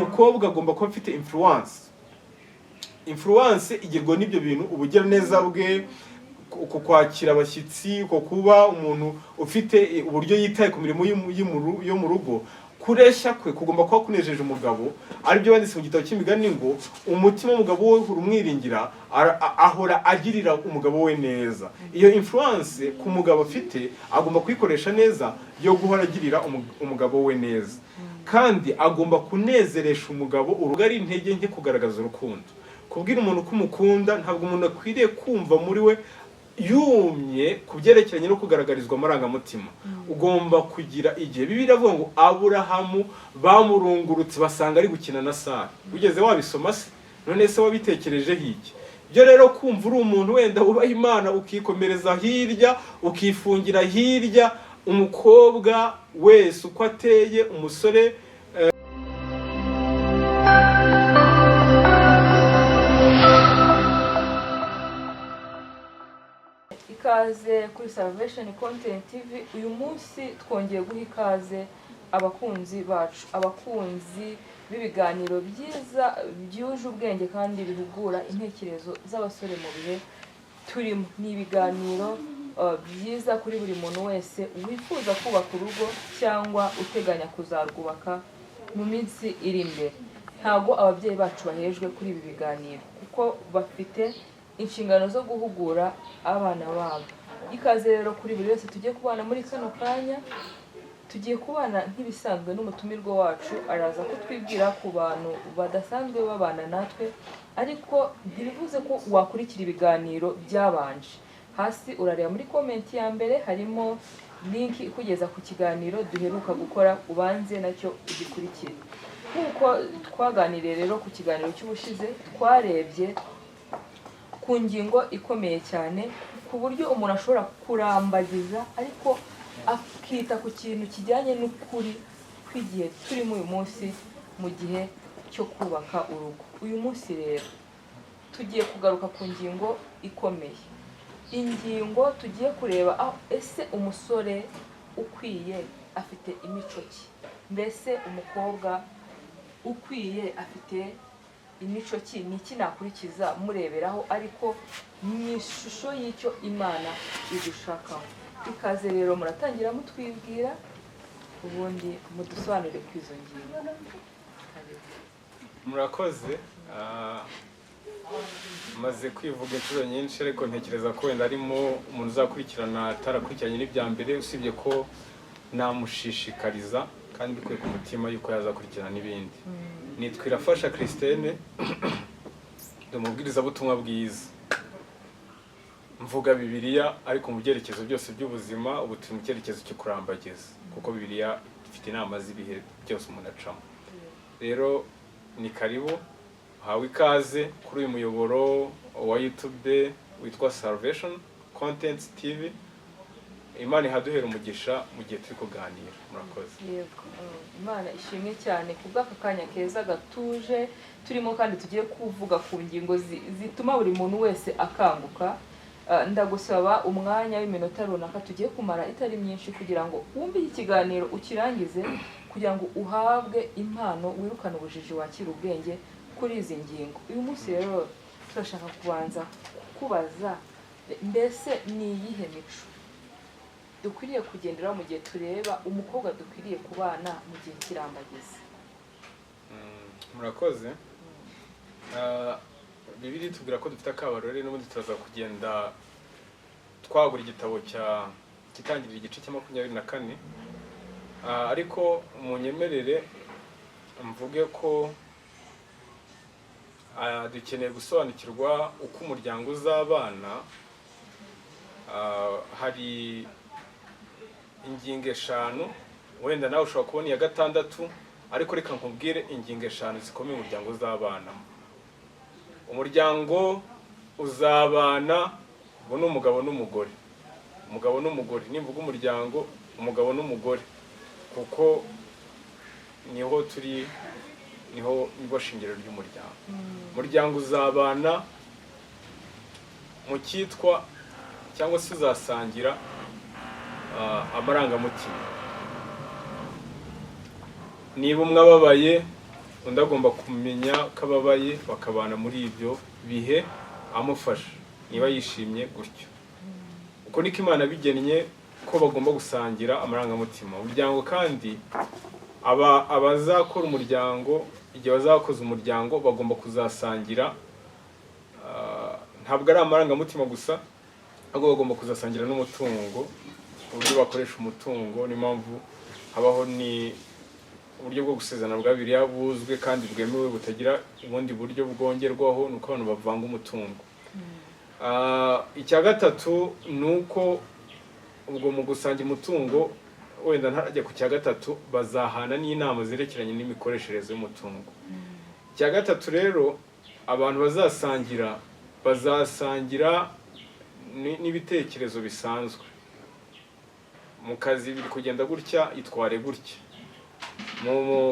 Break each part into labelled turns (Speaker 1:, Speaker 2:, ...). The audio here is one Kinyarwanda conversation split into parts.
Speaker 1: umukobwa agomba kuba afite influence igirwa n'ibyo bintu, ubugiraneza bwe, uko kwakira abashyitsi, uko kuba umuntu ufite uburyo yitaye ku mirimo yo mu rugo. Kureshya kwe kugomba kuba kunejeje umugabo, aribyo banditse mu gitabo cy'imigani ngo umutima w'umugabo we urumwiringira, ahora agirira umugabo we neza. Iyo influence ku mugabo afite agomba kuyikoresha neza yo guhora agirira umugabo we neza, kandi agomba kunezeresha umugabo urugari intege nke, kugaragaza urukundo. Kubwira umuntu ko umukunda, ntabwo umuntu akwiriye kumva muri we yumye kubyerekeranye no kugaragarizwa amarangamutima. Ugomba kugira igihe. Bibiliya iravuga ngo Aburahamu bamurungurutse basanga ari gukina na Sara. Ugeze wabisoma se? None se wabitekerejeho iki? Byo rero kumva uri umuntu wenda ubaha Imana ukikomereza hirya, ukifungira hirya, umukobwa wese uko ateye, umusore
Speaker 2: ikaze kuri Salvation Content TV. Uyu munsi twongeye guha ikaze abakunzi bacu, abakunzi b'ibiganiro byiza byuje ubwenge kandi bihugura intekerezo z'abasore mu bihe turimo. Ni ibiganiro byiza kuri buri muntu wese wifuza kubaka urugo cyangwa uteganya kuzarwubaka mu minsi iri imbere. Ntago ababyeyi bacu bahejwe kuri ibi biganiro, kuko bafite inshingano zo guhugura abana babo. Ikaze rero kuri buri wese tugiye kubana muri kano kanya. Tugiye kubana nk'ibisanzwe n'umutumirwa wacu, araza kutwibwira ku bantu badasanzwe babana natwe, ariko ntibivuze ko wakurikira ibiganiro byabanje. Hasi urareba muri comment ya mbere harimo link ikugeza ku kiganiro duheruka gukora, ubanze nacyo ugikurikire. Nkuko twaganiriye rero ku kiganiro cy'ubushize, twarebye ku ngingo ikomeye cyane, ku buryo umuntu ashobora kurambagiza ariko akita ku kintu kijyanye n'ukuri kw'igihe turimo uyu munsi, mu gihe cyo kubaka urugo. Uyu munsi rero tugiye kugaruka ku ngingo ikomeye. Ingingo tugiye kureba, ese umusore ukwiye afite imico ki? Mbese umukobwa ukwiye afite imico ki? Ni iki nakurikiza mureberaho ariko mu ishusho y'icyo Imana idushakaho? Ikaze rero muratangira mutwibwira, ubundi mudusobanurire ku izo ngingo.
Speaker 1: Murakoze. Maze kwivuga inshuro nyinshi, ariko ntekereza ko wenda arimo umuntu uzakurikirana atarakurikiranye n'ibya mbere, usibye ko namushishikariza kandi bikuye ku mutima yuko yazakurikirana n'ibindi. Nitwa Irafasha Christine, ndi umubwirizabutumwa bwiza. Mvuga Bibiliya ariko mu byerekezo byose by'ubuzima, ubu turi mu cyerekezo cyo kurambagiza, kuko Bibiliya ifite inama z'ibihe byose umuntu acamo. Rero ni karibu, hawe ikaze kuri uyu muyoboro wa YouTube witwa Salvation Content TV. Imana ihaduhera umugisha mu gihe turi kuganira. Murakoze.
Speaker 2: Yego, Imana ishimwe cyane ku bw'aka kanya keza gatuje turimo, kandi tugiye kuvuga ku ngingo zituma buri muntu wese akanguka. Ndagusaba umwanya w'iminota runaka tugiye kumara itari myinshi, kugira ngo wumve iki kiganiro ukirangize, kugira ngo uhabwe impano, wirukane ubujiji, wakira ubwenge kuri izi ngingo. Uyu munsi rero turashaka kubanza kubaza, mbese ni iyihe mico dukwiriye kugenderaho mu gihe tureba umukobwa dukwiriye kubana mu gihe kirambagiza?
Speaker 1: Murakoze. Bibiliya itubwira ko dufite akabarore, n'ubundi turaza kugenda twagura igitabo kitangirira igice cya 24. Ariko munyemerere mvuge ko dukeneye gusobanukirwa uko umuryango uzabana. Hari ingingo 5, wenda nawe ushobora kubona iya 6, ariko reka nkubwire ingingo 5 zikomeye umuryango uzabana. Umuryango uzabana bo n'umugabo n'umugore. Umugabo n'umugore, nimvuga umuryango, umugabo n'umugore, kuko niho turi, niho shingiro ry'umuryango. Umuryango uzabana mu cyitwa cyangwa se uzasangira amarangamutima. Niba umwe ababaye undi agomba kumenya ko ababaye, bakabana muri ibyo bihe amufasha niba yishimye gutyo. Uko niko Imana bigennye ko bagomba gusangira amarangamutima. Umuryango kandi abazakora umuryango, igihe bazakoza umuryango bagomba kuzasangira, ntabwo ari amarangamutima gusa, ahubwo bagomba kuzasangira n'umutungo, uburyo bakoresha umutungo. Ni mpamvu habaho ni uburyo bwo gusezerana bwa Bibiliya buzwe kandi bwemewe butagira ubundi buryo bwongerwaho, nuko abantu bavanga umutungo. Icya gatatu nuko ubwo mu gusangira umutungo, wenda ntarajya ku cya gatatu, bazahana n'inama zerekeranye n'imikoreshereze y'umutungo. Icya gatatu rero, abantu bazasangira n'ibitekerezo bisanzwe. Mu kazi biri kugenda gutya, itware gutya.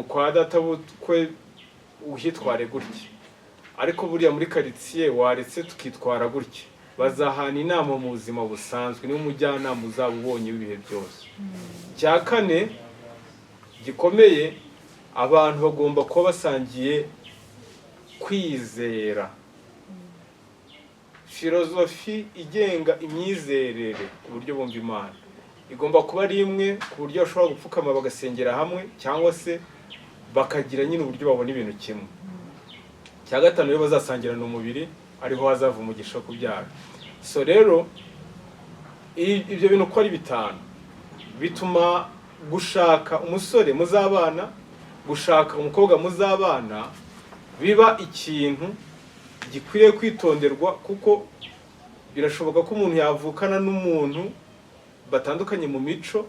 Speaker 1: Kwa data bukwe uhitware gutya. Ariko buriya muri karitsiye waretse tukitwara gutya. Bazahana inama mu buzima busanzwe, niwe mujyanama uzaba ubonye w'ibihe byose. Cya kane gikomeye, abantu bagomba kuba basangiye kwizera. Filozofi igenga imyizerere, uburyo bumva Imana, igomba kuba ari imwe, ku buryo bashobora gupfukama bagasengera hamwe, cyangwa se bakagira nyine uburyo babona ibintu kimwe. Cya gatanu rero, bazasangirana umubiri, ariho hazava umugisha wo kubyara. So rero ibyo bintu uko ari bitanu bituma gushaka umusore muzabana, gushaka umukobwa muzabana biba ikintu gikwiriye kwitonderwa, kuko birashoboka ko umuntu yavukana n'umuntu batandukanye mu mico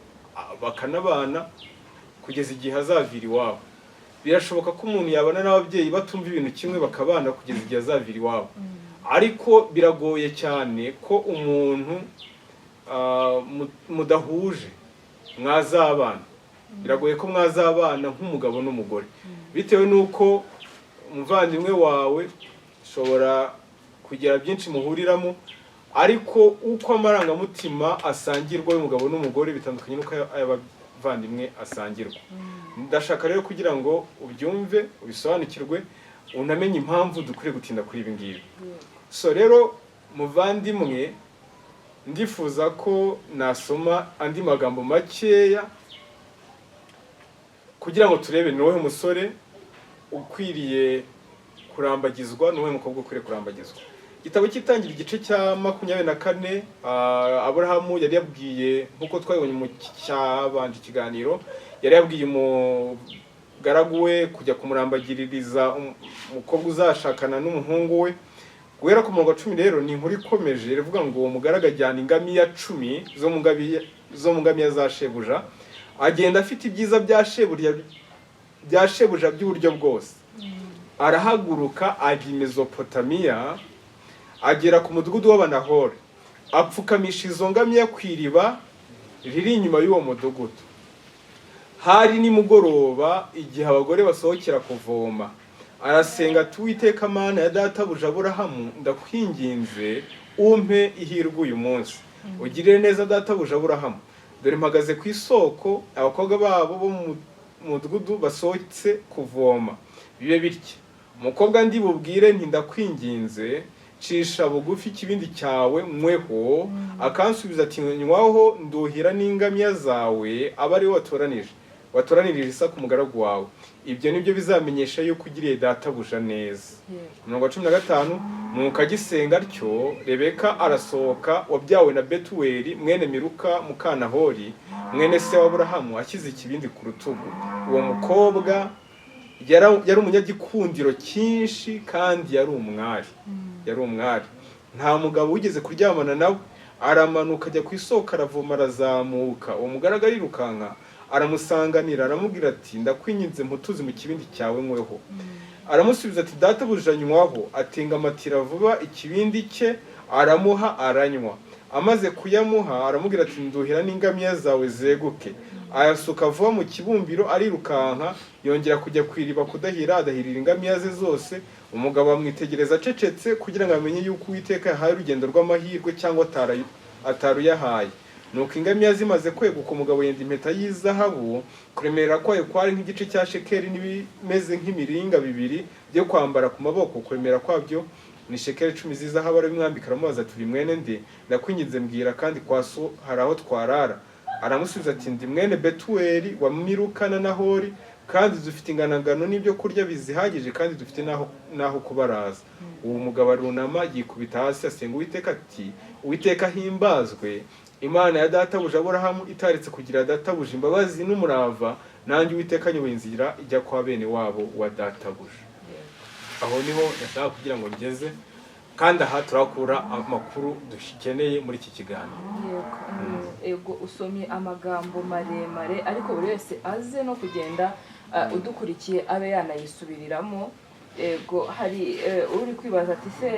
Speaker 1: bakanabana kugeza igihe azavira iwabo. Birashoboka ko umuntu yabana n'ababyeyi batumva ibintu kimwe bakabana kugeza igihe azavira iwabo. Ariko biragoye cyane ko umuntu mudahuje mwazabana. Biragoye ko mwazabana nk'umugabo n'umugore, bitewe n'uko umuvandimwe wawe ushobora kugira byinshi muhuriramo, ariko uko amarangamutima asangirwa y'umugabo n'umugore bitandukanye n'uko ay'abavandimwe asangirwa. Ndashaka rero kugira ngo ubyumve, ubisobanukirwe, unamenye impamvu dukwiriye gutinda kuri ibi ngibi. So rero muvandimwe, ndifuza ko nasoma andi magambo makeya kugira ngo turebe ni wowe musore ukwiriye kurambagizwa, ni wowe mukobwa ukwiriye kurambagizwa. Igitabo cy'itangira igice cya 24, Aburahamu yari yabwiye, nkuko twabonye mu cyabanje ikiganiro, yari yabwiye umugaragu we kujya kumurambagiririza umukobwa uzashakana n'umuhungu we. Guhera ku murongo 10 rero ni inkuru ikomeje, rivuga ngo uwo mugaragu ajyana ingamiya 10 zo mu ngamiya za shebuja, agenda afite ibyiza bya shebuja by'uburyo bwose. Arahaguruka ajya i Mesopotamiya, agera ku mudugudu w'Abanahori, apfukamisha izo ngamiya ku iriba riri inyuma y'uwo mudugudu. Hari nimugoroba, igihe abagore basohokera kuvoma, arasenga ati, Uwiteka Mana ya databuja Aburahamu, ndakwinginze umpe ihirwe uyu munsi. Ugirire neza databuja Aburahamu, dore mpagaze ku isoko, abakobwa babo bo mu mudugudu basohotse kuvoma. Bibe bityo, umukobwa ndi bubwire nti ndakwinginze, cisha bugufi ikibindi cyawe mweho. Akansubiza ati, nywaho nduhira n'ingamiya zawe, aba ari watoranirije Isaka umugaragu wawe. Ibyo nibyo bizamenyesha yuko ugiriye databuja neza. Mirongo 15, nuko agisenga atyo, Rebeka arasohoka, wabyawe na Betuweli mwene Miruka mukanahori mwene se wa Aburahamu, ashyize ikibindi ku rutugu. Uwo mukobwa yari umunyagikundiro cyinshi kandi yari umwari. Nta mugabo wigeze kuryamana nawe. Aramanuka ajya ku isoko, aravoma, arazamuka. Uwo mugaragu arirukanka, aramusanganira, aramubwira ati, ndakwinginze mputuzi mu kibindi cyawe nkweho. Aramusubiza ati, databuja nywaho. Atengamatira vuba ikibindi cye, aramuha, aranywa. Amaze kuyamuha, aramubwira ati, nduhira n'ingamiya zawe zeguke. Ayasuka vuba mu kibumbiro, arirukanka, yongera kujya ku iriba kudahira, adahirira ingamiya ze zose. Umugabo amwitegereza acecetse, kugira ngo amenye yuko Uwiteka yahaye urugendo rw'amahirwe cyangwa ataruyahaye. nuko ingamiya zimaze kweguka umugabo yenda impeta y'izahabu, kuremera kwayo kwari nk'igice cya shekeli n'ibimeze nk'imiringa bibiri byo kwambara ku maboko, kuremera kwabyo ni shekeli 10 z'izahabu. Arabimwambika aramubaza ati uri mwene nde? Ndakwinginze mbwira, kandi kwa so hari aho twarara? Aramusubiza ati ndi mwene Betuweli wa Miluka na Nahori, kandi dufite inganagano n'ibyo kurya bizihagije, kandi dufite naho kubaraza. Uwo mugabo arunama yikubita hasi asenga Uwiteka ati, Uwiteka himbazwe, Imana ya databuja Aburahamu itaretse kugira databuja imbabazi n'umurava, nanjye Uwiteka nyoboye inzira ijya kwa bene wabo wa databuja. Aho niho ndashaka kugira ngo ngeze, kandi aha turakura amakuru dukeneye muri iki kiganiro.
Speaker 2: Yego usomye amagambo maremare, ariko buri wese aze no kugenda udukurikiye abe yanayisubiriramo. Ego hari uri kwibaza ati se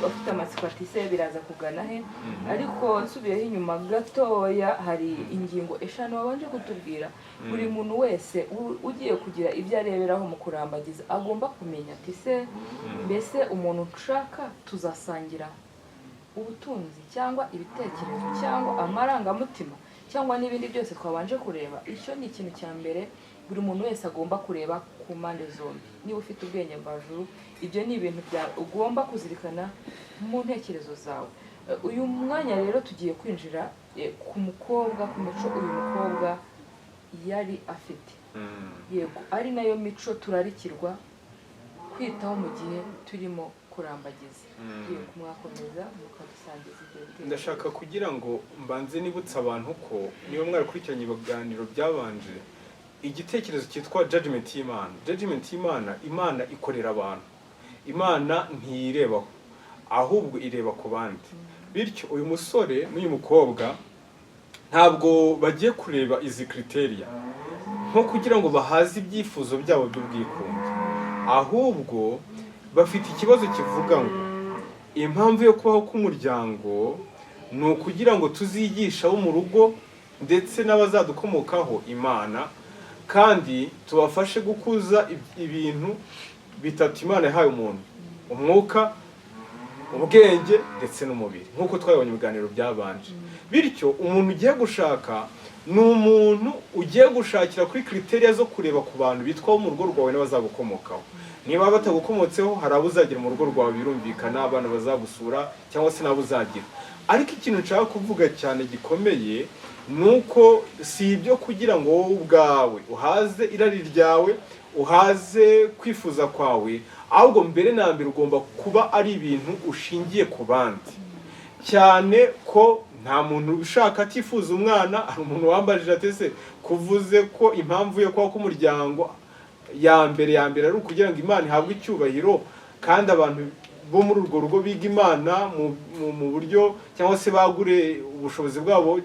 Speaker 2: afite amatsiko ati se biraza kugana he, ariko nsubiyeho inyuma gatoya hari ingingo 5 wabanje kutubwira. Buri muntu wese ugiye kugira ibyo areberaho mu kurambagiza agomba kumenya ati se mbese umuntu nshaka tuzasangira ubutunzi cyangwa ibitekerezo cyangwa amarangamutima cyangwa n'ibindi byose twabanje kureba. Icyo ni ikintu cya mbere buri muntu wese agomba kureba ku mpande zombi. Niba ufite ubwenge mvajuru, ibyo ni ibintu ugomba kuzirikana mu ntekerezo zawe. Uyu mwanya rero tugiye kwinjira ku mukobwa, ku mico uyu mukobwa yari afite. Yego ari nayo mico turarikirwa kwitaho mu gihe turimo kurambagiza. Yego mwakomeza mukadusangiza ibyo bitekerezo.
Speaker 1: Ndashaka kugira ngo mbanze nibutsa abantu ko niba mwarakurikiranye ibiganiro byabanje, igitekerezo cyitwa judgment y'Imana. Judgment y'Imana, Imana ikorera abantu. Imana ntiyirebaho, ahubwo ireba ku bandi. Bityo uyu musore n'uyu mukobwa ntabwo bagiye kureba izi criteria nko kugira ngo bahaze ibyifuzo byabo by'ubwikunde, ahubwo bafite ikibazo kivuga ngo impamvu yo kubaho k'umuryango ni ukugira ngo tuzigisha abo mu rugo ndetse n'abazadukomokaho Imana, kandi tubafashe gukuza ibintu bitatu Imana yahaye umuntu: umwuka, ubwenge ndetse n'umubiri, nk'uko twabonye ibiganiro byabanje. Bityo umuntu ugiye gushaka ni umuntu ugiye gushakira kuri criteria zo kureba ku bantu bitwa mu rugo rwawe n'abazagukomokaho. Niba batagukomotseho hari abo uzagira mu rugo rwawe, birumvikana abana bazagusura cyangwa se nabo uzagira. Ariko ikintu nshaka kuvuga cyane gikomeye nuko si ibyo kugira ngo wowe ubwawe uhaze irari ryawe, uhaze kwifuza kwawe, ahubwo mbere na mbere ugomba kuba ari ibintu ushingiye ku bandi. Cyane ko nta muntu ushaka atifuza umwana. Hari umuntu wambajije ati se kuvuze ko impamvu yo kuba k'umuryango ya mbere ari ukugira ngo Imana ihabwe icyubahiro, kandi abantu bo muri urwo rugo biga Imana mu buryo cyangwa se bagure ubushobozi bwabo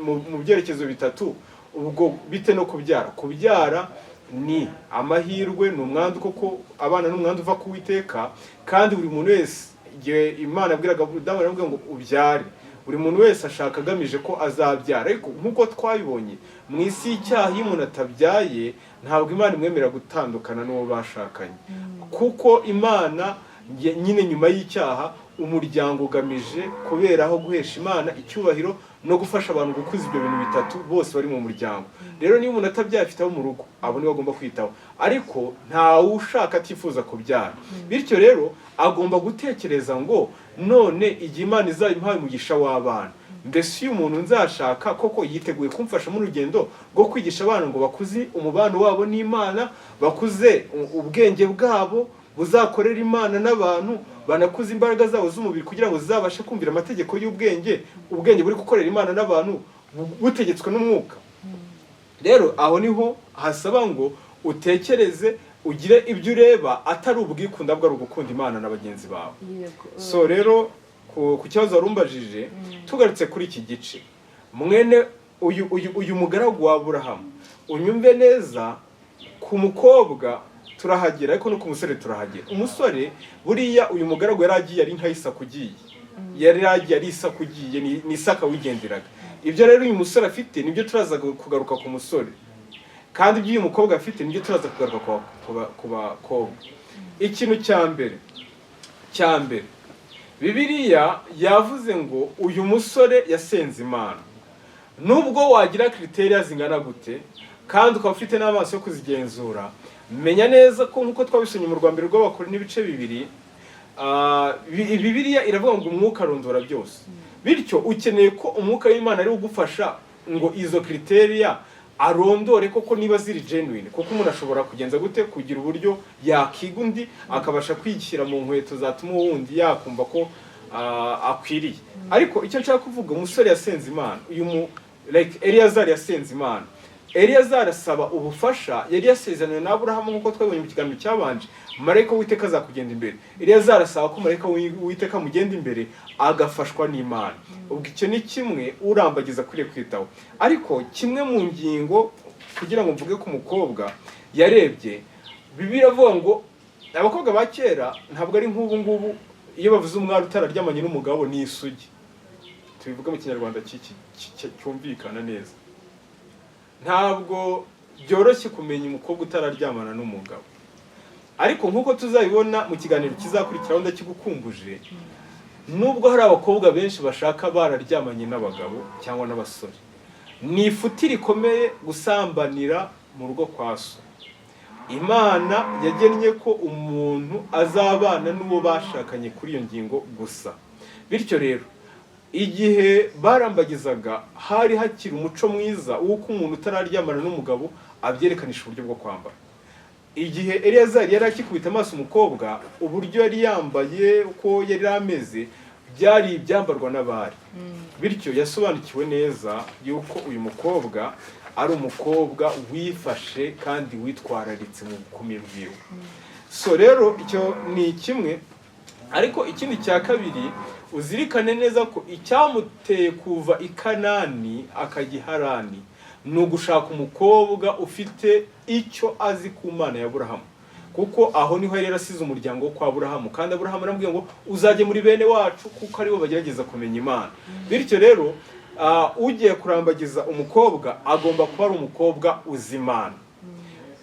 Speaker 1: mu byerekezo bitatu, ubwo bite no kubyara ni amahirwe, ni umwandu, koko abana n'umwandu uva ku Uwiteka. Kandi buri muntu wese, igihe Imana abwiraga Adamu aramubwira ngo ubyare, buri muntu wese ashaka agamije ko azabyara. Ariko nk'uko twabibonye mu isi y'icyaha, iyo umuntu atabyaye ntabwo Imana imwemerera gutandukana n'uwo bashakanye, kuko Imana nyine nyuma y'icyaha umuryango ugamije kuberaho guhesha Imana icyubahiro no gufasha abantu gukuza ibyo bintu bitatu bose bari mu muryango. Rero niba umuntu atabyaye afite abo mu rugo, abo niwe agomba kwitaho, ariko ntawe ushaka atifuza kubyara. Bityo rero agomba gutekereza ngo none igihe Imana izayimpaye umugisha w'abana, mbese iyo umuntu nzashaka koko yiteguye kumfasha mu rugendo rwo kwigisha abana ngo bakuze umubano wabo n'Imana, bakuze ubwenge bwabo buzakorera Imana n'abantu, banakuza imbaraga zabo z'umubiri kugira ngo zizabashe kumvira amategeko y'ubwenge, ubwenge buri gukorera Imana n'abantu butegetswe n'umwuka. Rero aho niho hasaba ngo utekereze, ugire ibyo ureba atari ubwikunda bwo ari ugukunda Imana na bagenzi bawe. So rero ku kibazo warumbajije, tugarutse kuri iki gice, mwene uyu mugaragu wa Aburahamu, unyumve neza, ku mukobwa turahagera ariko no ku musore turahagera. Umusore buriya uyu mugaragu yaragiye ari nka Isaka ugiye, yaragiye ari Isaka ugiye, ni Isaka wigenderaga. Ibyo rero uyu musore afite nibyo turaza kugaruka ku musore, kandi ibyo uyu mukobwa afite nibyo turaza kugaruka ku bakobwa. Ikintu cya mbere Bibiliya yavuze ngo uyu musore yasenze Imana. nubwo wagira kriteriya zingana gute kandi ukaba ufite n'amaso yo kuzigenzura, menya neza ko nk'uko twabisomye mu rwambere rw'Abakora n'ibice 2, Bibiliya iravuga ngo umwuka arondora byose. Bityo ukeneye ko umwuka w'Imana ari ugufasha ngo izo kriteriya arondore koko niba ziri genuine, kuko umuntu ashobora kugenza gute kugira uburyo yakiga undi akabasha kwishyira mu nkweto zatuma uwundi yakumva ko akwiriye. Ariko icyo nshaka kuvuga, umusore yasenze Imana, like Eliyazari yasenze Imana. Eliyazari asaba ubufasha, yari yasezeranye na Aburahamu nk'uko twabonye mu kiganiro cyabanje, marayika w'Uwiteka azakugenda imbere. Eliyazari asaba ko marayika w'Uwiteka mugenda imbere agafashwa n'Imana. Ubwo icyo ni kimwe urambagiza akwiriye kwitaho. Ariko kimwe mu ngingo kugira ngo mvuge ko umukobwa yarebye, Bibiliya iravuga ngo abakobwa ba kera ntabwo ari nk'ubu ngubu, iyo bavuze umwari utararyamanye n'umugabo ni isugi. Tubivuga mu Kinyarwanda cyumvikana neza. Ntabwo byoroshye kumenya umukobwa utararyamana n'umugabo. Ariko nk'uko tuzabibona mu kiganiro kizakurikiraho ndakigukumbuje, nubwo hari abakobwa benshi bashaka bararyamanye n'abagabo cyangwa n'abasore, ni ifuti rikomeye gusambanira mu rugo kwa so. Imana yagennye ko umuntu azabana n'uwo bashakanye kuri iyo ngingo gusa. Bityo rero igihe barambagizaga hari hakiri umuco mwiza w'uko umuntu utararyamana n'umugabo abyerekanisha uburyo bwo kwambara. Igihe Eliyazari yari akikubita amaso umukobwa, uburyo yari yambaye, uko yari ameze, byari ibyambarwa n'abari. Bityo yasobanukiwe neza yuko uyu mukobwa ari umukobwa wifashe kandi witwararitse mu bukomeye bwiwe. So rero icyo ni kimwe. Ariko ikindi cya kabiri, uzirikane neza ko icyamuteye kuva i Kanani akajya i Harani ni ugushaka umukobwa ufite icyo azi ku Mana ya Aburahamu, kuko aho niho yari yarasize umuryango wo kwa Aburahamu, kandi Aburahamu aramubwiye ngo uzajye muri bene wacu kuko aribo bagerageza kumenya Imana. Bityo rero ugiye kurambagiza umukobwa agomba kuba ari umukobwa uzi Imana.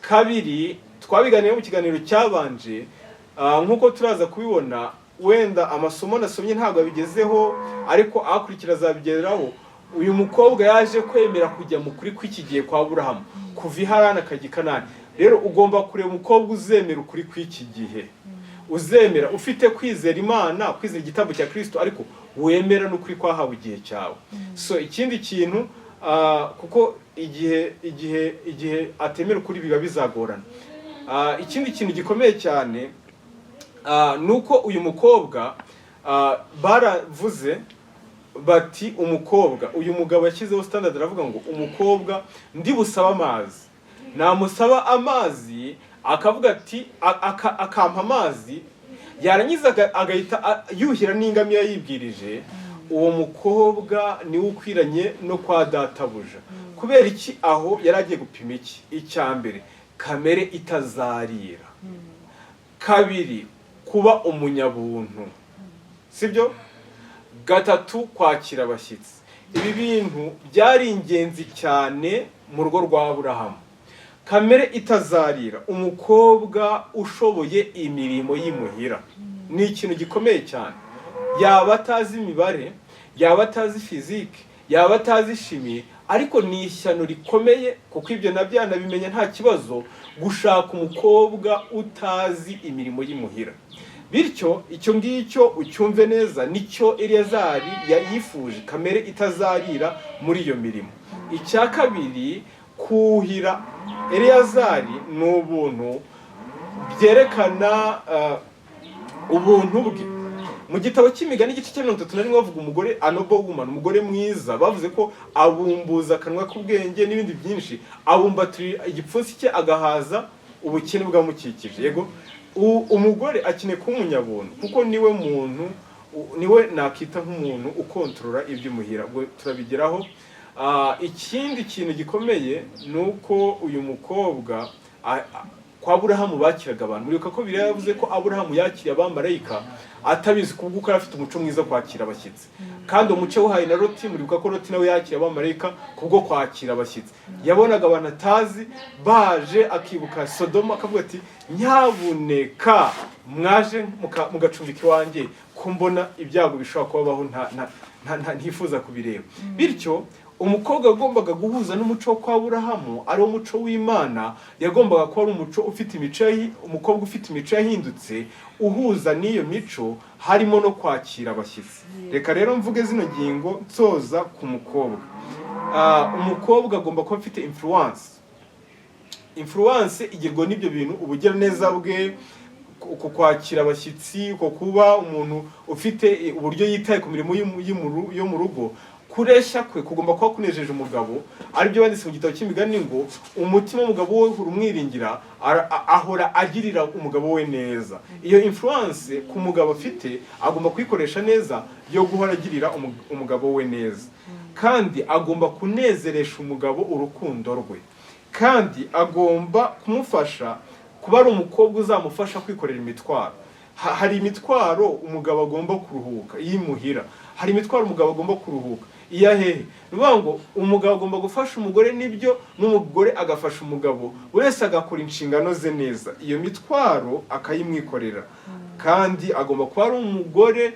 Speaker 1: Kabiri, twabiganiye mu kiganiro cyabanje, nk'uko turaza kubibona, wenda amasomo nasomye ntabwo abigezeho, ariko akurikira azabigeraho. Uyu mukobwa yaje kwemera kujya mu kuri kw'iki gihe kwa Aburahamu, kuva i Harani akajya i Kanani. Rero ugomba kureba umukobwa uzemera ukuri kw'iki gihe, uzemera ufite kwizera Imana, kwizera igitabo cya Kristo, ariko wemera n'ukuri kwahawe igihe cyawe. So ikindi kintu, kuko igihe atemera ukuri biba bizagorana. Ikindi kintu gikomeye cyane nuko uyu mukobwa baravuze bati umukobwa, uyu mugabo yashyizeho standard aravuga ngo umukobwa ndi busaba amazi, namusaba amazi akavuga ati akampa amazi, yarangiza agahita yuhira n'ingamiya yibwirije, uwo mukobwa niwe ukwiranye no kwa databuja. Kubera iki? Aho yari agiye gupima iki? Icya mbere, kamere itazarira. Kabiri, kuba umunyabuntu, sibyo? Gatatu, kwakira abashyitsi. Ibi bintu byari ingenzi cyane mu rugo rwa Aburahamu. Kamere itazarira, umukobwa ushoboye imirimo y'imuhira, ni ikintu gikomeye cyane. Yaba atazi imibare, yaba atazi fizike, yaba atazi shimi, ariko ni ishyano rikomeye, kuko ibyo nabyo yanabimenya nta kibazo, gushaka umukobwa utazi imirimo y'imuhira. Bityo icyo ngicyo ucyumve neza, nicyo Eliyazari yifuje, kamere itazarira muri iyo mirimo. Icya kabiri, kuhira Eliyazari ni ubuntu, byerekana ubuntu bwe. Mu gitabo cy'Imigani igice cya 31 bavuga umugore anobo woman, umugore mwiza, bavuze ko abumbuza akanwa k'ubwenge n'ibindi byinshi, abumbatira igipfunsi cye agahaza ubukene bwamukikije. Yego, umugore akeneye kuba umunyabuntu, kuko niwe muntu, niwe nakita nk'umuntu ukontorora iby'umuhira. Ubwo turabigeraho. Ikindi kintu gikomeye nuko uyu mukobwa kwa Aburahamu bakiraga abantu. Muribuka ko Bibiliya yavuze ko Aburahamu yakiriye abamarayika atabizi, kubwo ko afite umuco mwiza kwakira abashyitsi. Kandi umuco wahaye na Loti, muribuka ko Loti nawe yakiriye abamarayika kubwo kwakira abashyitsi. Yabonaga abantu atazi baje, akibuka Sodoma akavuga ati nyabuneka mwaje mugacumbika iwanjye, ko mbona ibyago bishobora kubaho ntifuza kubireba. Bityo umukobwa wagombaga guhuza n'umuco wo kwa Aburahamu ari wo muco w'Imana, yagombaga kuba ari umuco ufite imico umukobwa ufite imico yahindutse uhuza n'iyo mico, harimo no kwakira abashyitsi. Reka rero mvuge zino ngingo nsoza ku mukobwa. Umukobwa agomba kuba afite influence igirwa n'ibyo bintu: ubugiraneza bwe, ku kwakira abashyitsi, ko kuba umuntu ufite uburyo yitaye ku mirimo yo mu rugo. Kureshya kwe kugomba kuba kunejeje umugabo, aribyo banditse mu gitabo cy'imigani ngo umutima w'umugabo we urumwiringira, ahora agirira umugabo we neza. Iyo influence ku mugabo afite agomba kuyikoresha neza, yo guhora agirira umugabo we neza. Kandi agomba kunezeresha umugabo urukundo rwe, kandi agomba kumufasha kuba ari umukobwa uzamufasha kwikorera imitwaro. Hari imitwaro umugabo agomba kuruhuka yimuhira, hari imitwaro umugabo agomba kuruhuka iyahehe. Nuvuga ngo umugabo agomba gufasha umugore n'ibyo, n'umugore agafasha umugabo, wese agakora inshingano ze neza, iyo mitwaro akayimwikorera. Kandi agomba kuba ari umugore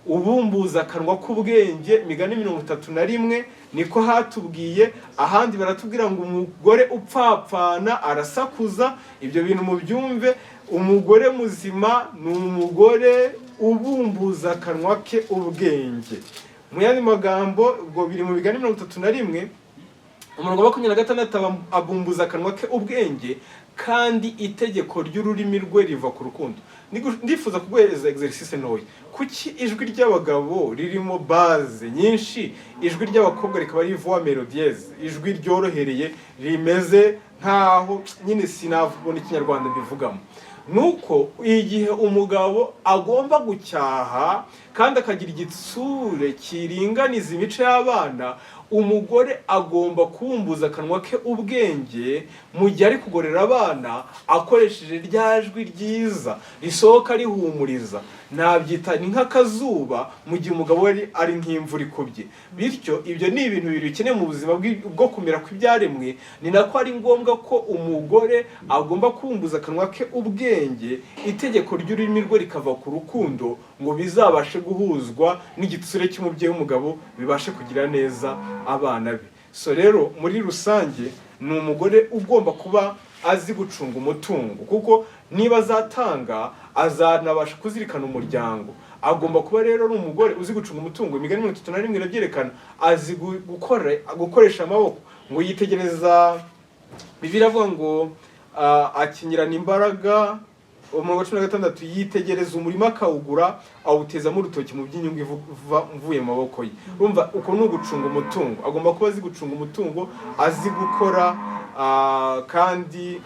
Speaker 1: ubumbuza akanwa k'ubwenge. Imigani 31 niko hatubwiye, ahandi baratubwira ngo umugore upfapfana arasakuza. Ibyo bintu mubyumve, umugore muzima ni umugore ubumbuza akanwa ke ubwenge. Mu yandi magambo, ubwo biri mu Migani 31 umurongo wa 26, abumbuza akanwa ke ubwenge, kandi itegeko ry'ururimi rwe riva ku rukundo. Ndifuza kuguhereza exercice ntoya. Kuki ijwi ry'abagabo ririmo base nyinshi, ijwi ry'abakobwa rikaba ari voix melodieuse, ijwi ryorohereye rimeze nkaho nyine sinavubona ikinyarwanda mbivugamo? Nuko igihe umugabo agomba gucyaha kandi akagira igitsure kiringaniza imico y'abana, umugore agomba kubumbuza akanwa ke ubwenge mu gihe ari kugorera abana, akoresheje rya jwi ryiza risohoka rihumuriza. Nabyita ni nk'akazuba mu gihe umugabo we ari nk'imvura ikubye. Bityo ibyo ni ibintu bibiri bikeneye mu buzima bwo kumera kw'ibyaremwe. Ni nako ari ngombwa ko umugore agomba kubumbuza akanwa ke ubwenge, itegeko ry'ururimi rwe rikava ku rukundo, ngo bizabashe guhuzwa n'igitsure cy'umubyeyi w'umugabo, bibashe kugira neza abana be. So rero muri rusange ni umugore ugomba kuba azi gucunga umutungo, kuko niba azatanga azanabasha kuzirikana umuryango. Agomba kuba rero ari umugore uzi gucunga umutungo. Imigani 31 irabyerekana, azi gukoresha amaboko, ngo yitegereza. Bibiliya avuga ngo akinyirana imbaraga. Umurongo wa 16, yitegereza umurima akawugura, awutezamo urutoki mu by'inyungu mvuye mu maboko ye. Urumva uko ni ugucunga umutungo. Agomba kuba azi gucunga umutungo, azi gukora, kandi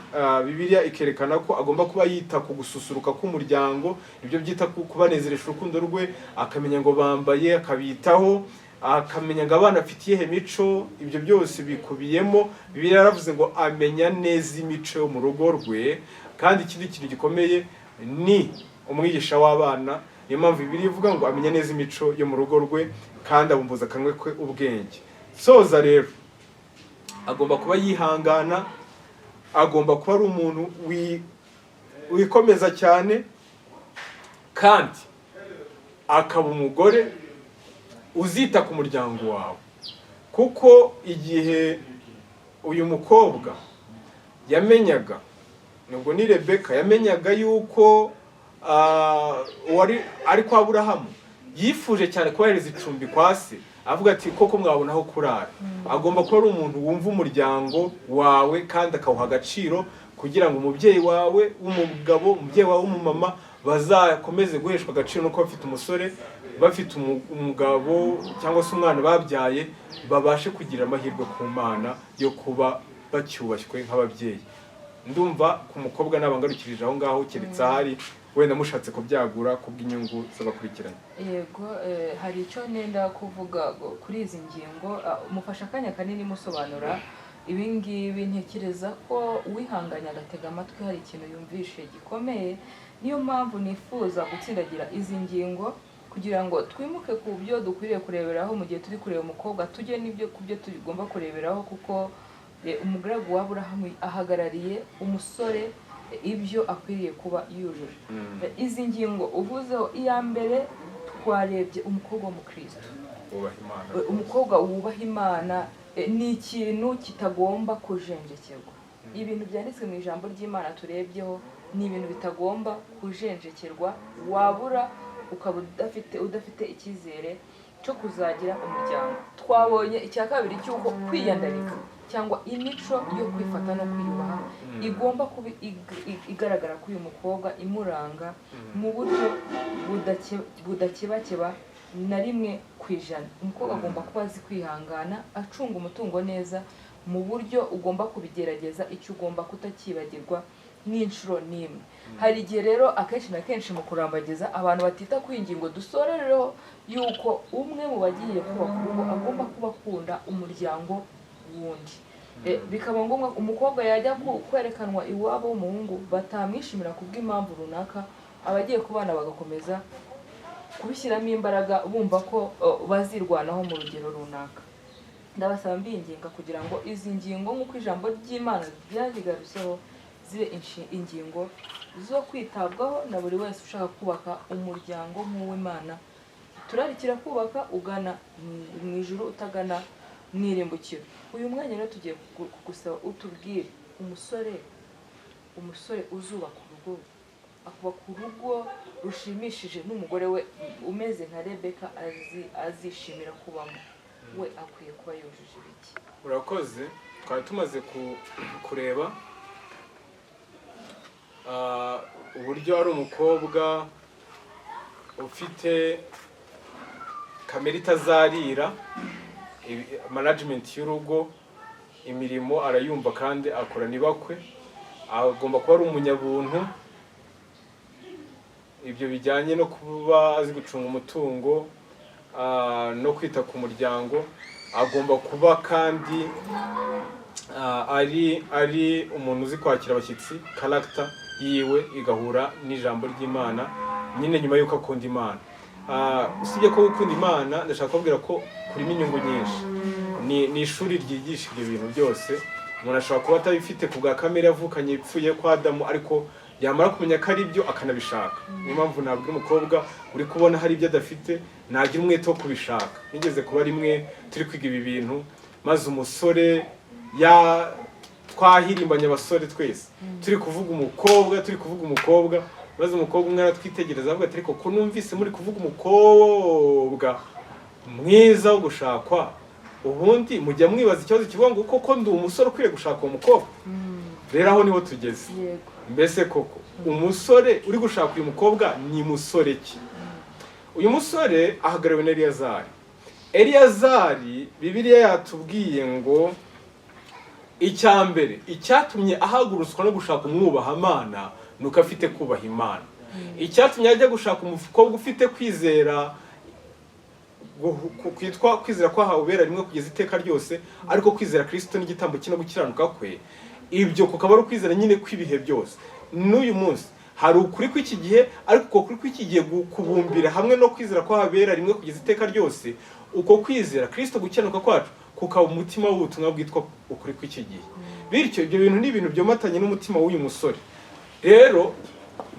Speaker 1: Bibiliya ikerekana ko agomba kuba yita ku gususuruka k'umuryango, ibyo byita kubanezeresha urukundo rwe, akamenya ngo bambaye, akabitaho, akamenya ngo abana afitiye he mico. Ibyo byose bikubiyemo. Bibiliya yaravuze ngo amenya neza imico yo mu rugo rwe. Kandi ikindi kintu gikomeye ni umwigisha w'abana. Niyo mpamvu Bibiliya ivuga ngo amenya neza imico yo mu rugo rwe, kandi abumbuza akanwa ke ubwenge. Soza rero, agomba kuba yihangana, agomba kuba ari umuntu wikomeza cyane, kandi akaba umugore uzita ku muryango wawe. Kuko igihe uyu mukobwa yamenyaga, nubwo ni Rebeka, yamenyaga yuko ari kwa Aburahamu, yifuje cyane kubahereza icumbi kwa se, avuga ati koko mwabona aho kurara. Agomba kuba ari umuntu wumva umuryango wawe kandi akawuha agaciro, kugira ngo umubyeyi wawe w'umugabo, umubyeyi wawe w'umumama bazakomeze guheshwa agaciro, nuko bafite umusore, bafite umugabo cyangwa se umwana babyaye, babashe kugira amahirwe ku Mana yo kuba bacyubashywe nk'ababyeyi. Ndumva ku mukobwa nabangarukirije aho ngaho, keretse ahari wenda mushatse kubyagura kubw'inyungu z'abakurikiranye.
Speaker 2: Yego, hari icyo nenda kuvuga kuri izi ngingo. Mufasha akanya kanini musobanura ibi ngibi. Ntekereza ko uwihanganye agatega amatwi hari ikintu yumvishe gikomeye. Niyo mpamvu nifuza gutsindagira izi ngingo, kugira ngo twimuke ku byo dukwiriye kureberaho mu gihe turi kureba umukobwa, tujye n'ibyo ku byo tugomba kureberaho, kuko umugaragu wa Aburahamu ahagarariye umusore ibyo akwiriye kuba yujuje. Izi ngingo uvuzeho, iya mbere twarebye umukobwa w'umukristo, umukobwa wubaha Imana, ni ikintu kitagomba kujenjekerwa. Ibintu byanditswe mu ijambo ry'Imana turebyeho ni ibintu bitagomba kujenjekerwa, wabura ukaba udafite icyizere cyo kuzagira umuryango. Twabonye icya kabiri cy'uko kwiyandarika cyangwa imico yo kwifata no kwiyubaha igomba kuba igaragara kuri uyu mukobwa, imuranga mu buryo budakebakeba na rimwe ku ijana. Umukobwa agomba kuba azi kwihangana, acunga umutungo neza, mu buryo ugomba kubigerageza, icyo ugomba kutakibagirwa n'inshuro n'imwe. Hari igihe rero akenshi na kenshi mu kurambagiza abantu batita ku ingingo dusorereho yuko umwe mu bagiye kubaka urugo agomba kuba akunda umuryango wundi. Bikaba ngombwa umukobwa yajya kwerekanwa iwabo w'umuhungu batamwishimira kubw'impamvu runaka, abagiye kubana bagakomeza kubishyiramo imbaraga bumva ko bazirwanaho mu rugero runaka. Ndabasaba mbinginga kugira ngo izi ngingo nk'uko ijambo ry'Imana ryazigarutseho zibe ingingo zo kwitabwaho na buri wese ushaka kubaka umuryango nk'uw'Imana turarikira kubaka ugana mu ijuru utagana mu irimbukiro. Uyu mwanya rero tugiye kugusaba utubwire umusore uzubaka urugo, akubaka urugo rushimishije n'umugore we umeze nka Rebeka azishimira kubamo, we akwiye kuba yujuje ibiki?
Speaker 1: Urakoze. Twari tumaze kureba uburyo ari umukobwa ufite kamere itazarira, management y'urugo, imirimo arayumva kandi akora nibakwe, agomba kuba ari umunyabuntu. Ibyo bijyanye no kuba azi gucunga umutungo no kwita ku muryango, agomba kuba kandi ari umuntu uzi kwakira abashyitsi, character yiwe igahura n'ijambo ry'Imana nyine nyuma yuko akunda Imana. Usibye ko gukunda Imana, ndashaka kubwira ko kurimo inyungu nyinshi. Ni ishuri ryigisha ibyo bintu byose. Umuntu ashobora kuba atabifite ku bwa kamere yavukanye ipfuye kwa Adamu, ariko yamara kumenya ko ari byo akanabishaka. Niyo mpamvu nabwo umukobwa uri kubona hari ibyo adafite nagira umwete wo kubishaka. Nigeze kuba rimwe turi kwiga ibi bintu, maze umusore twahirimbanye abasore twese turi kuvuga umukobwa, maze umukobwa umwe aratwitegereza avuga ati ariko ko numvise muri kuvuga umukobwa mwiza wo gushakwa, ubundi mujya mwibaza ikibazo kivuga ngo koko ndi umusore ukwiye gushaka uwo mukobwa? Rero aho niho tugeze. Mbese koko umusore uri gushaka uyu mukobwa ni musore ki? Uyu musore ahagarariwe na Eliyazari. Eliyazari Bibiliya yatubwiye ngo icyambere icyatumye ahagurutswa no gushaka umwubahamana nuko afite kubaha Imana. Icyatumye ajya gushaka umukobwa ufite kwizera, kwizera kwahawe ubera rimwe kugeza iteka ryose, ariko kwizera Kristo n'igitambo cye no gukiranuka kwe, ibyo kukaba ari ukwizera nyine kw'ibihe byose. N'uyu munsi hari ukuri kw'iki gihe, ariko uko kuri kw'iki gihe kubumbira hamwe no kwizera kwahabera rimwe kugeza iteka ryose, uko kwizera Kristo gukiranuka kwacu kukaba umutima w'ubutumwa bwitwa ukuri kw'iki gihe. Bityo ibyo bintu ni ibintu byomatanye n'umutima w'uyu musore. Rero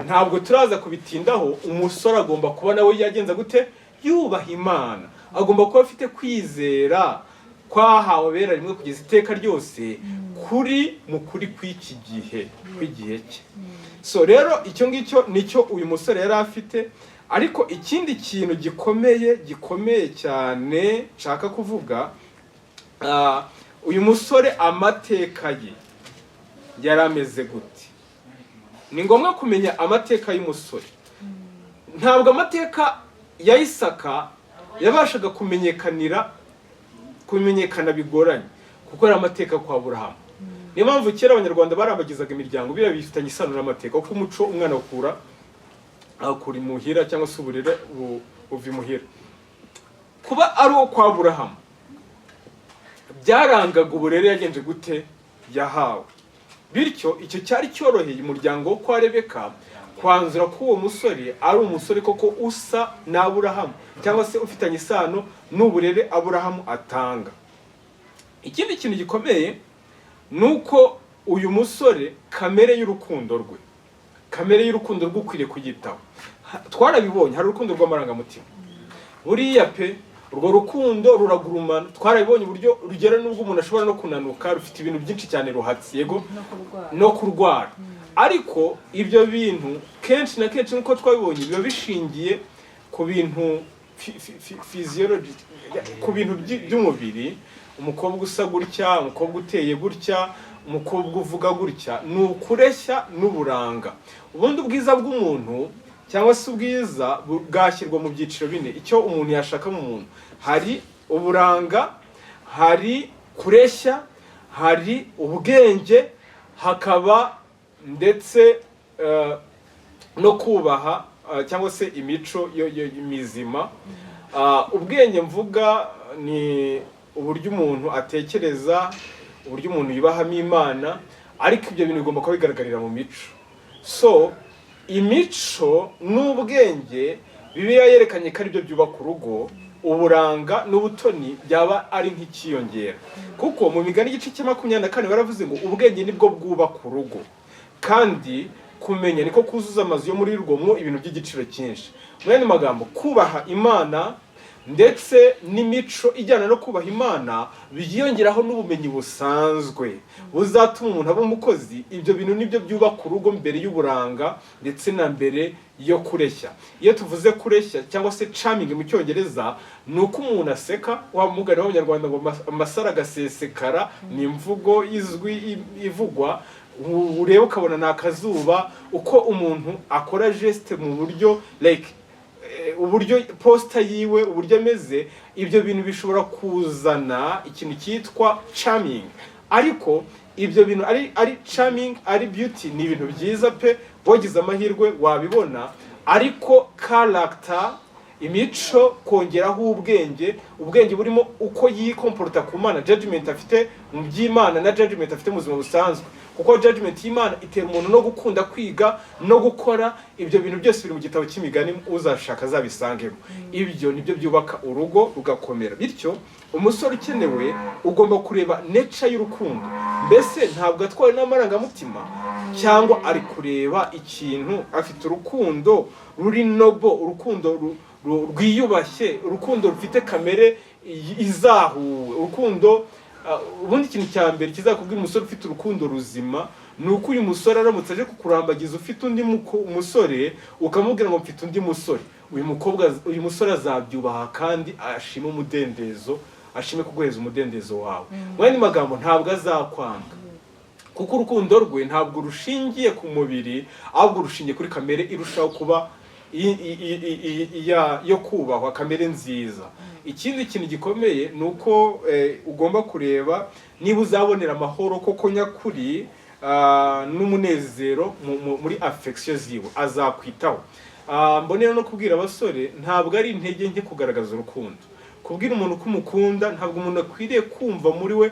Speaker 1: ntabwo turaza kubitindaho. Umusore agomba kuba nawe yagenza gute? Yubaha Imana. Agomba kuba afite kwizera kwahawe abera rimwe kugeza iteka ryose mu kuri kw'iki gihe, kw'igihe cye. So rero icyo ngicyo nicyo uyu musore yari afite. Ariko ikindi kintu gikomeye cyane nshaka kuvuga, uyu musore amateka ye yari ameze gute? Ni ngombwa kumenya amateka y'umusore. Ntabwo amateka ya Isaka yabashaga kumenyekana bigoranye, kuko ari amateka kwa Aburahamu. Niyo mpamvu kera Abanyarwanda barabagizaga imiryango biriya bifitanye isano n'amateka, kuko umuco umwana akura imuhira cyangwa se uburere buva imuhira. Kuba ari uwo kwa Aburahamu byarangaga uburere yagenje gute yahawe. Bityo icyo cyari cyoroheye umuryango wo kwa Rebeka kwanzura ko uwo musore ari umusore koko usa na Aburahamu, cyangwa se ufitanye isano n'uburere Aburahamu atanga. Ikindi kintu gikomeye nuko uyu musore kamere y'urukundo rwe ukwiriye kuyitaho. Twarabibonye, hari urukundo rw'amarangamutima. Buriya pe urwo rukundo ruragurumana, twarabibonye uburyo rugera n'ubwo umuntu ashobora no kunanuka, rufite ibintu byinshi cyane ruhatse, yego no kurwara. Ariko ibyo bintu kenshi na kenshi nuko twabibonye biba bishingiye ku bintu physiology, ku bintu by'umubiri. Umukobwa usa gutya, umukobwa uteye gutya, umukobwa uvuga gutya, ni ukureshya n'uburanga. Ubundi ubwiza bw'umuntu cyangwa se ubwiza bwashyirwa mu byiciro bine. Icyo umuntu yashaka mu muntu: hari uburanga, hari kureshya, hari ubwenge, hakaba ndetse no kubaha cyangwa se imico mizima. Ubwenge mvuga ni uburyo umuntu atekereza, uburyo umuntu yubahamo Imana, ariko ibyo bintu bigomba kuba bigaragarira mu mico. So imico n'ubwenge Bibiliya yerekanye ko ari byo byubaka urugo. Uburanga n'ubutoni byaba ari nk'ikiyongera, kuko mu Migani igice cya 24 baravuze ngo ubwenge nibwo bwubaka urugo, kandi kumenya niko kuzuza amazu yo muri rwo ibintu by'igiciro cyinshi. Mu yandi magambo, kubaha Imana ndetse n'imico ijyana no kubaha Imana biyongeraho n'ubumenyi busanzwe buzatuma umuntu aba umukozi. Ibyo bintu nibyo byubaka urugo mbere y'uburanga ndetse na mbere yo kureshya. Iyo tuvuze kureshya cyangwa se charming mu Cyongereza, ni uko umuntu aseka. Wa mugani w'Abanyarwanda ngo amasaro agasesekara, ni imvugo izwi ivugwa, ureba ukabona ni akazuba. Uko umuntu akora geste mu buryo like uburyo posta yiwe, uburyo ameze, ibyo bintu bishobora kuzana ikintu cyitwa charming. Ariko ibyo bintu ari charming, ari beauty, ni ibintu byiza pe, wogize amahirwe wabibona. Ariko character, imico, kongeraho ubwenge burimo uko yikomporta ku Mana, judgment afite mu by'Imana na judgment afite mu buzima busanzwe. Kuko judgment y'Imana itera umuntu no gukunda kwiga no gukora. Ibyo bintu byose biri mu gitabo cy'Imigani, uzashaka azabisangemo. Ibyo nibyo byubaka urugo rugakomera. Bityo umusore ukenewe ugomba kureba nature y'urukundo. Mbese ntabwo atwaye n'amarangamutima, cyangwa ari kureba ikintu, afite urukundo ruri noble, urukundo rwiyubashye, urukundo rufite kamere izahuwe, urukundo. Ubundi ikintu cya mbere kizakubwira umusore ufite urukundo ruzima ni uko uyu musore aramutse aje kukurambagiza ufite undi musore, ukamubwira ngo mfite undi musore, uyu musore azabyubaha kandi ashime umudendezo, ashime kuguheza umudendezo wawe. Mu yandi magambo, ntabwo azakwanga, kuko urukundo rwe ntabwo rushingiye ku mubiri, ahubwo rushingiye kuri kamere irushaho kuba yo kubahwa, kamere nziza. Ikindi kintu gikomeye ni uko ugomba kureba niba uzabonera amahoro koko nyakuri n'umunezero muri affection ziwe, azakwitaho. Mbonera no kubwira abasore, ntabwo ari intege nke kugaragaza urukundo. Kubwira umuntu ko umukunda, ntabwo umuntu akwiriye kumva muri we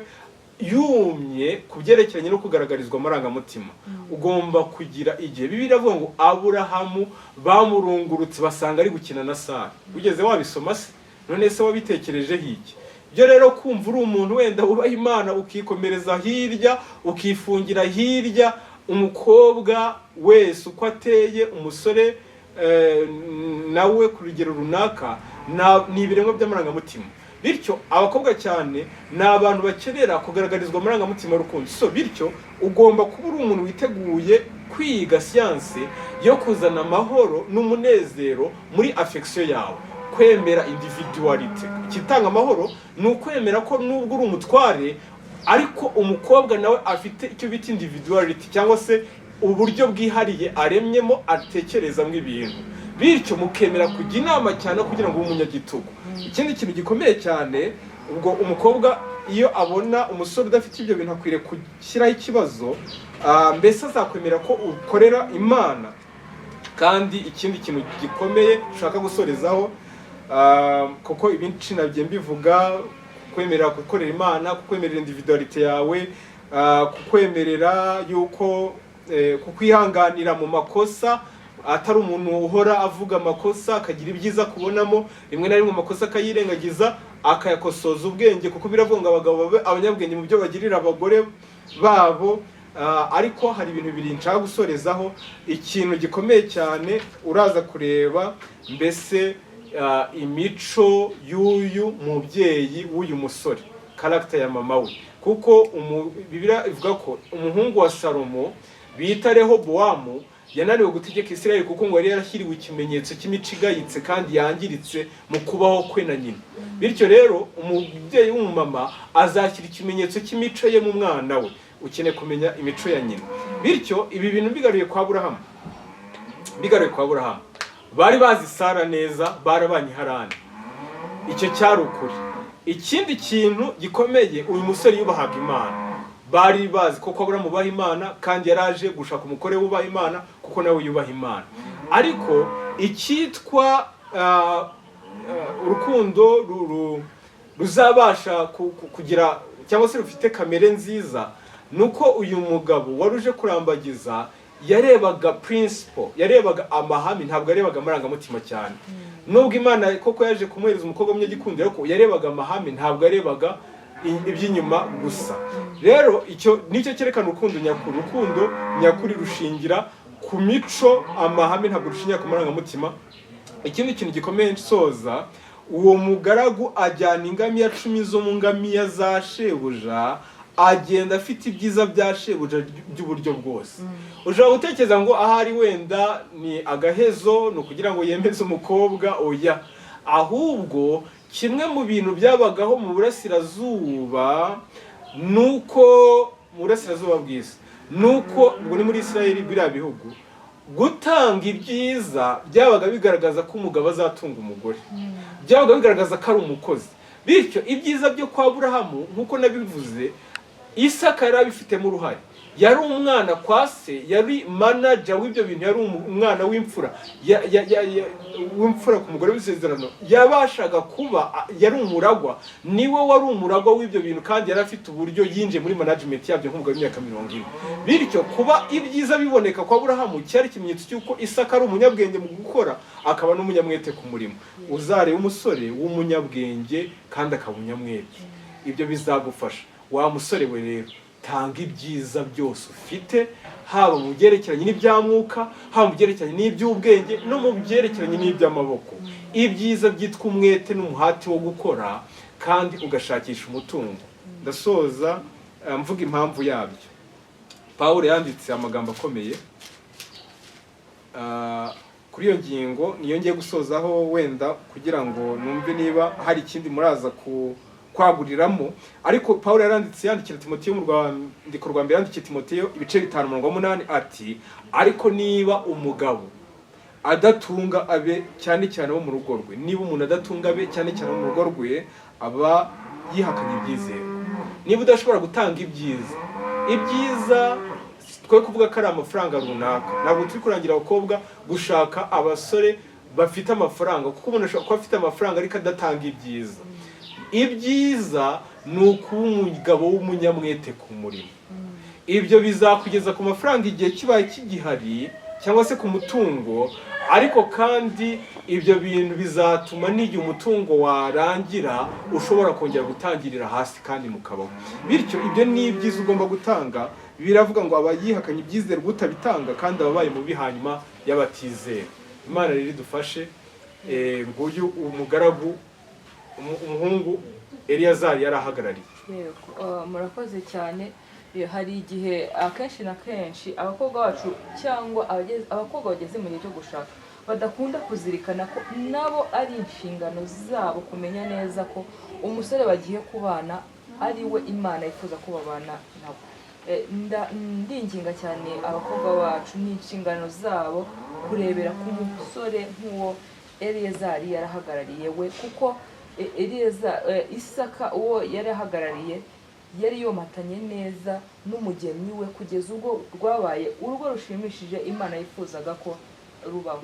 Speaker 1: yumye kubyerekeranye no kugaragarizwa amarangamutima. Ugomba kugira igihe. Bibiliya iravuga ngo Aburahamu bamurungurutse basanga ari gukina na Sara. Ugeze wabisoma se? None se wabitekerejeho iki? Byo rero kumva uri umuntu wenda ubaha Imana, ukikomereza hirya, ukifungira hirya, umukobwa wese uko ateye, umusore nawe ku rugero runaka, ni ibiremwa by'amarangamutima. Bityo abakobwa cyane ni abantu bakenera kugaragarizwa amarangamutima y'urukundo. So bityo ugomba kuba uri umuntu witeguye kwiga siyanse yo kuzana amahoro n'umunezero muri affection yawe. Kwemera individuality. Ikitanga amahoro ni ukwemera ko nubwo uri umutware, ariko umukobwa nawe afite icyo bita individuality, cyangwa se uburyo bwihariye aremyemo atekerezamo ibintu. Bityo mukemera kujya inama cyane kugira ngo umunyagitugu. Ikindi kintu gikomeye cyane, ubwo umukobwa iyo abona umusore udafite ibyo bintu akwiriye gushyiraho ikibazo, mbese azakwemera ko ukorera Imana. Kandi ikindi kintu gikomeye ushaka gusorezaho, kuko ibinshi nagiye mbivuga, kwemera gukorera Imana, kukwemerera individuality yawe, kukwemerera yuko kukwihanganira mu makosa, atari umuntu uhora avuga amakosa akagira ibyiza kubonamo, rimwe na rimwe amakosa akayirengagiza akayakosoza ubwenge, kuko biravuga abagabo abanyabwenge mu byo bagirira abagore babo. Ariko hari ibintu bibiri nshaka gusorezaho. Ikintu gikomeye cyane uraza kureba, mbese imico y'uyu mubyeyi w'uyu musore, character ya mama we, kuko Bibiliya ivuga ko umuhungu wa Salomo bita Rehobowamu yananiwe gutegeka Isirayeli kuko ngo yari yarashyiriwe ikimenyetso cy'imico igayitse kandi yangiritse mu kubaho kwe na nyina. Bityo rero umubyeyi w'umumama azashyira ikimenyetso cy'imico ye mu mwana we, ukeneye kumenya imico ya nyina. Bityo ibi bintu bigaruye kwa Aburahamu, bari bazi Sara neza, barabanye Harani, icyo cyari ukuri. Ikindi kintu gikomeye, uyu musore yubahaga Imana, bari bazi koko Aburahamu yubaha Imana kandi yaraje gushaka umugore wubaha Imana kuko nawe yubaha Imana. Ariko icyitwa urukundo ruzabasha kugira cyangwa se rufite kamere nziza, nuko uyu mugabo wari uje kurambagiza yarebaga principle, yarebaga amahame, ntabwo yarebaga amarangamutima cyane. Nubwo Imana koko yaje kumuhereza umukobwa w'umunyagikundiro, ariko yarebaga amahame, ntabwo yarebaga iby'inyuma gusa. Rero icyo nicyo cyerekana urukundo nyakuri. Urukundo nyakuri rushingira ku mico, amahame, ntabwo rushingira ku marangamutima. Ikindi kintu gikomeye nsoza, uwo mugaragu ajyana ingamiya 10 zo mu ngamiya za shebuja, agenda afite ibyiza bya shebuja by'uburyo bwose. Ushobora gutekereza ngo ahari wenda ni agahezo, no kugira ngo yemeze umukobwa, oya, ahubwo kimwe mu bintu byabagaho mu burasirazuba, nuko mu burasirazuba bw'isi, nuko ubwo ni muri Isirayeli, biriya bihugu, gutanga ibyiza byabaga bigaragaza ko umugabo azatunga umugore, byabaga bigaragaza ko ari umukozi. Bityo ibyiza byo kwa Aburahamu, nkuko nabivuze, Isaka yari abifitemo uruhare. Yari umwana kwa se, yari manager w'ibyo bintu, yari umwana w'imfura, w'imfura ku mugore w'isezerano, yabashaga kuba, yari umuragwa, niwe wari umuragwa w'ibyo bintu, kandi yari afite uburyo yinje muri management yabyo nk'umugabo w'imyaka 40. Bityo kuba ibyiza biboneka kwa Aburahamu cyari ikimenyetso cy'uko Isaka ari umunyabwenge mu gukora, akaba n'umunyamwete ku murimo. Uzareba umusore w'umunyabwenge kandi akaba umunyamwete, ibyo bizagufasha. Wa musore we rero, tanga ibyiza byose ufite, haba mu byerekeranye n'ibyamwuka, haba mu byerekeranye n'iby'ubwenge, no mu byerekeranye n'iby'amaboko. Ibyiza byitwa umwete n'umuhati wo gukora, kandi ugashakisha umutungo. Ndasoza mvuga impamvu yabyo. Pawulo yanditse amagambo akomeye kuri iyo ngingo, niyo ngiye gusozaho wenda kugira ngo numve niba hari ikindi muraza kwaguriramo. Ariko Pawulo yandikira Timoteyo mu rwandiko rwa mbere, yandikiye Timoteyo ibice 5:8 ati, ariko niba umugabo adatunga abe, cyane cyane bo mu rugo rwe, niba umuntu adatunga abe cyane cyane mu rugo rwe, aba yihakanye ibyizere. Niba udashobora gutanga ibyiza, twe kuvuga ko ari amafaranga runaka, ntabwo turi kurangira abakobwa gushaka abasore bafite amafaranga, kuko umuntu ashobora kuba afite amafaranga ariko adatanga ibyiza. Ibyiza ni ukuba umugabo w'umunyamwete ku murimo. Ibyo bizakugeza ku mafaranga igihe kibaye kigihari, cyangwa se ku mutungo, ariko kandi ibyo bintu bizatuma n'igihe umutungo warangira ushobora kongera gutangirira hasi kandi mukabaho. Bityo ibyo ni ibyiza ugomba gutanga. Biravuga ngo abayihakanye ibyizere gutabitanga, kandi ababaye mubi hanyuma y'abatizera. Imana rero idufashe. Nguyu umugaragu, umuhungu Eliyazari yarahagarariye.
Speaker 2: Murakoze cyane. Hari igihe akenshi na kenshi abakobwa bacu cyangwa abakobwa bageze mu gihe cyo gushaka badakunda kuzirikana ko nabo ari inshingano zabo kumenya neza ko umusore bagiye kubana ari we Imana yifuza ko babana nabo. Ndinginga cyane abakobwa bacu, ni inshingano zabo kurebera ku musore nk'uwo Eliyazari yarahagarariye we, kuko Isaka uwo yarahagarariye yari yomatanye neza n'umugeni we kugeza ubwo rwabaye urugo rushimishije Imana yifuzaga ko rubaho.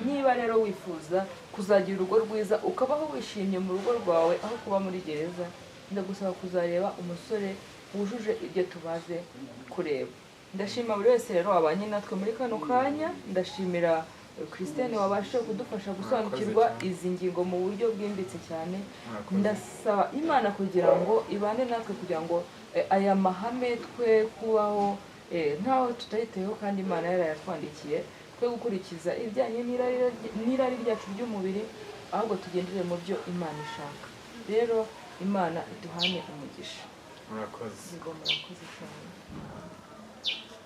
Speaker 2: Niba rero wifuza kuzagira urugo rwiza, ukabaho wishimye mu rugo rwawe aho kuba muri gereza, ndagusaba kuzareba umusore wujuje ibyo tubaze kureba. Ndashima buri wese rero wabanye natwe muri kano kanya. Ndashimira Christine wabasha kudufasha gusobanukirwa izi ngingo mu buryo bwimbitse cyane. Ndasaba Imana kugira ngo ibane natwe, kugira ngo aya mahame twe kubaho ntaho tutayiteho, kandi Imana yarayatwandikiye twe gukurikiza ibijyanye n'irari ryacu ry'umubiri, ahubwo tugendere mu byo Imana ishaka. Rero Imana iduhane umugisha.
Speaker 1: murakoze
Speaker 2: Murakoze cyane.